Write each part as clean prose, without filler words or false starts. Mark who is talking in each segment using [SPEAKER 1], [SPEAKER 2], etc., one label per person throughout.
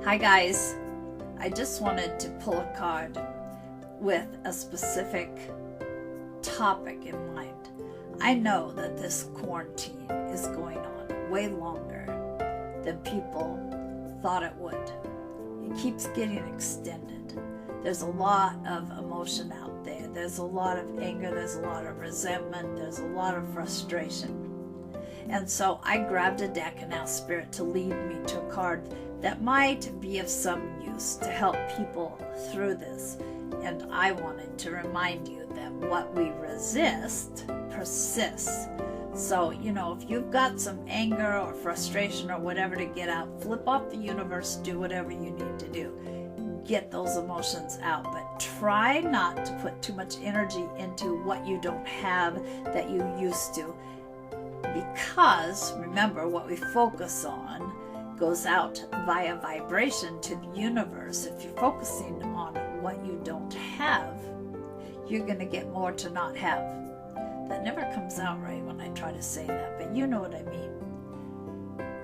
[SPEAKER 1] Hi guys, I just wanted to pull a card with a specific topic in mind. I know that this quarantine is going on way longer than people thought it would. It keeps getting extended. There's a lot of emotion out there. There's a lot of anger, there's a lot of resentment, there's a lot of frustration. And so I grabbed a deck and asked Spirit to lead me to a card that might be of some use to help people through this. And I wanted to remind you that what we resist persists. So, if you've got some anger or frustration or whatever to get out, flip off the universe, do whatever you need to do. Get those emotions out, but try not to put too much energy into what you don't have that you used to. Because, remember, what we focus on goes out via vibration to the universe. If you're focusing on what you don't have, you're going to get more to not have. That never comes out right when I try to say that, but you know what I mean.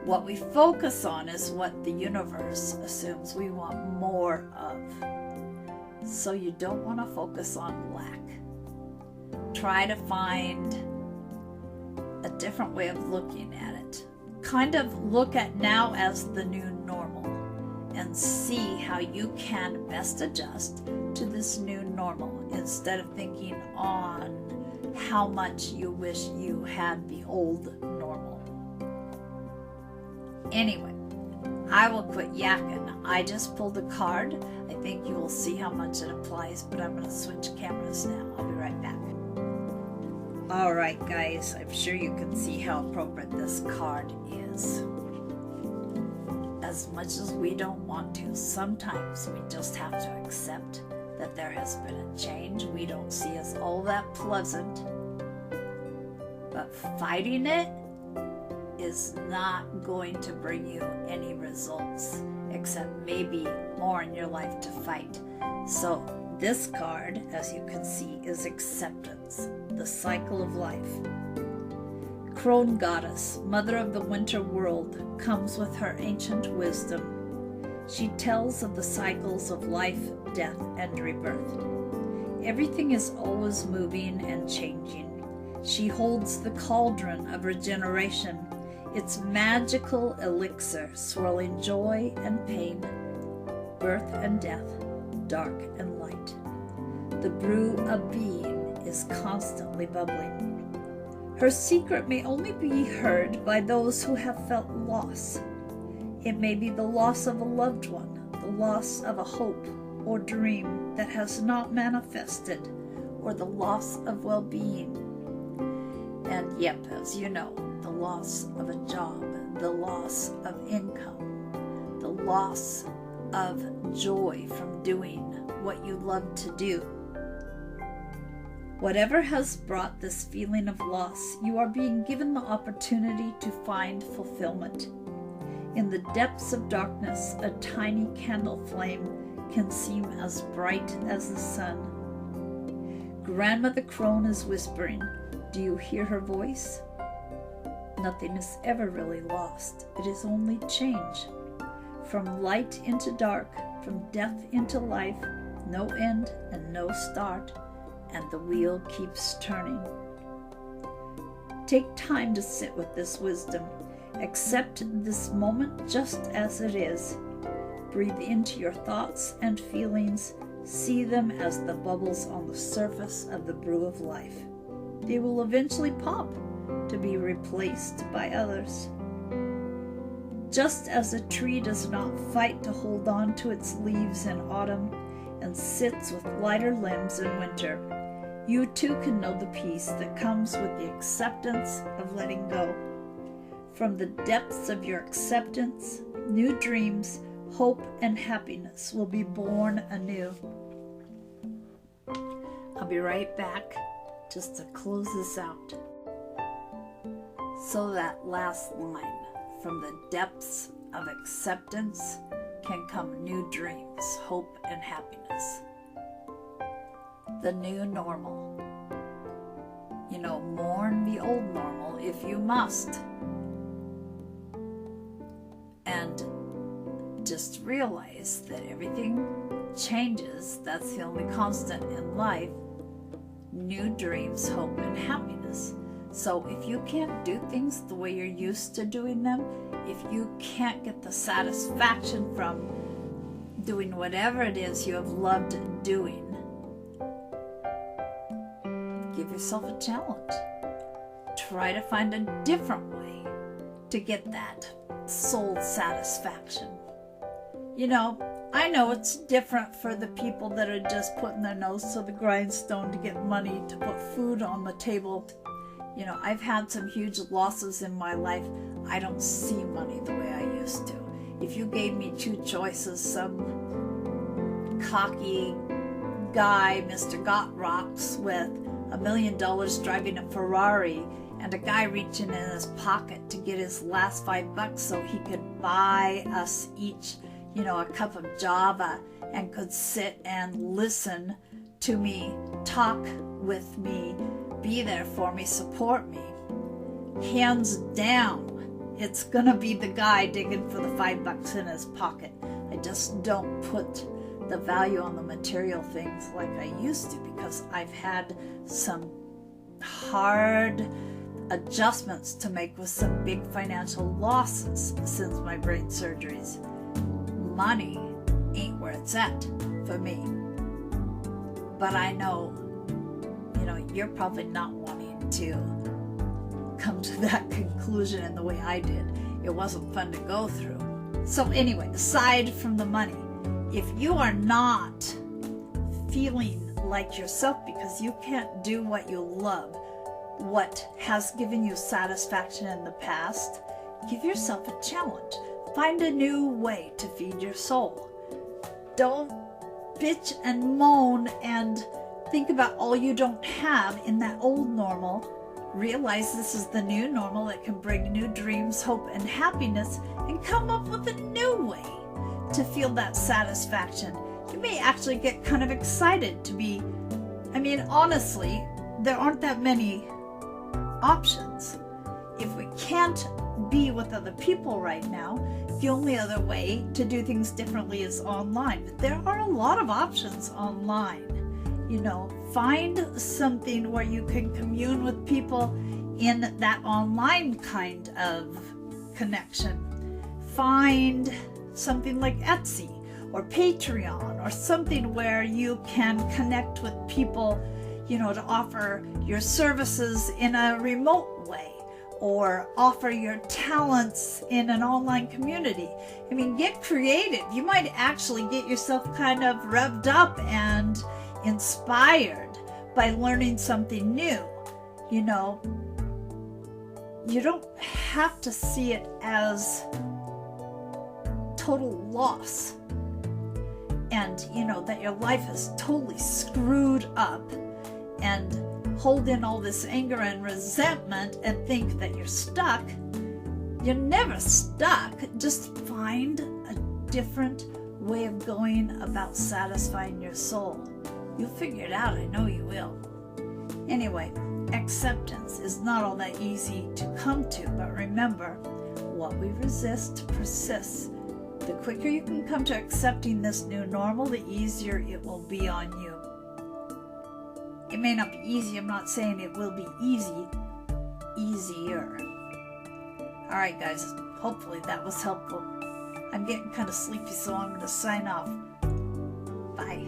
[SPEAKER 1] What we focus on is what the universe assumes we want more of. So you don't want to focus on lack. Try to find a different way of looking at it. Kind of look at now as the new normal and see how you can best adjust to this new normal instead of thinking on how much you wish you had the old normal. Anyway, I will quit yakking. I just pulled a card. I think you will see how much it applies, but I'm going to switch cameras now. I'll be right back. Alright guys, I'm sure you can see how appropriate this card is. As much as we don't want to, sometimes we just have to accept that there has been a change we don't see as all that pleasant. But fighting it is not going to bring you any results, except maybe more in your life to fight. So this card, as you can see, is acceptance, the cycle of life. Crone goddess, mother of the winter world, comes with her ancient wisdom. She tells of the cycles of life, death, and rebirth. Everything is always moving and changing. She holds the cauldron of regeneration, its magical elixir swirling joy and pain, birth and death, dark and light. The brew of being is constantly bubbling. Her secret may only be heard by those who have felt loss. It may be the loss of a loved one, the loss of a hope or dream that has not manifested, or the loss of well-being. And yep, as you know, the loss of a job, the loss of income, the loss of joy from doing what you love to do. Whatever has brought this feeling of loss, you are being given the opportunity to find fulfillment. In the depths of darkness, a tiny candle flame can seem as bright as the sun. Grandmother Crone is whispering. Do you hear her voice? Nothing is ever really lost. It is only change. From light into dark, from death into life, no end and no start, and the wheel keeps turning. Take time to sit with this wisdom. Accept this moment just as it is. Breathe into your thoughts and feelings. See them as the bubbles on the surface of the brew of life. They will eventually pop to be replaced by others. Just as a tree does not fight to hold on to its leaves in autumn and sits with lighter limbs in winter, you too can know the peace that comes with the acceptance of letting go. From the depths of your acceptance, new dreams, hope, and happiness will be born anew. I'll be right back just to close this out. So that last line, from the depths of acceptance can come new dreams, hope, and happiness. The new normal. Mourn the old normal if you must. And Just realize that everything changes. That's the only constant in life. New dreams, hope, and happiness. So if you can't do things the way you're used to doing them, if you can't get the satisfaction from doing whatever it is you have loved doing, give yourself a challenge. Try to find a different way to get that soul satisfaction. You know, I know it's different for the people that are just putting their nose to the grindstone to get money to put food on the table. You know, I've had some huge losses in my life. I don't see money the way I used to. If you gave me two choices, some cocky guy, Mr. Got Rocks, with $1 million driving a Ferrari, and a guy reaching in his pocket to get his last $5 so he could buy us each, you know, a cup of Java, and could sit and listen to me, talk with me, be there for me, support me. Hands down, it's gonna be the guy digging for the $5 in his pocket. I just don't put the value on the material things like I used to, because I've had some hard adjustments to make with some big financial losses since my brain surgeries. Money ain't where it's at for me. But I know, you know, you're probably not wanting to come to that conclusion in the way I did. It wasn't fun to go through. So anyway, aside from the money, if you are not feeling like yourself because you can't do what you love, what has given you satisfaction in the past, give yourself a challenge. Find a new way to feed your soul. Don't bitch and moan and think about all you don't have in that old normal. Realize this is the new normal that can bring new dreams, hope, and happiness, and come up with a new way to feel that satisfaction. You may actually get kind of excited to be, I mean, honestly, there aren't that many options. If we can't be with other people right now, the only other way to do things differently is online. But there are a lot of options online. You know, find something where you can commune with people in that online kind of connection. Find something like Etsy or Patreon, or something where you can connect with people, you know, to offer your services in a remote way, or offer your talents in an online community. I mean, get creative. You might actually get yourself kind of revved up and inspired by learning something new. You know, you don't have to see it as total loss, and you know that your life is totally screwed up, and hold in all this anger and resentment and think that you're stuck. You're never stuck. Just find a different way of going about satisfying your soul. You'll figure it out. I know you will. Anyway, acceptance is not all that easy to come to, but remember, what we resist persists. The quicker you can come to accepting this new normal, the easier it will be on you. It may not be easy. I'm not saying it will be easy. Easier. All right, guys. Hopefully that was helpful. I'm getting kind of sleepy, so I'm going to sign off. Bye.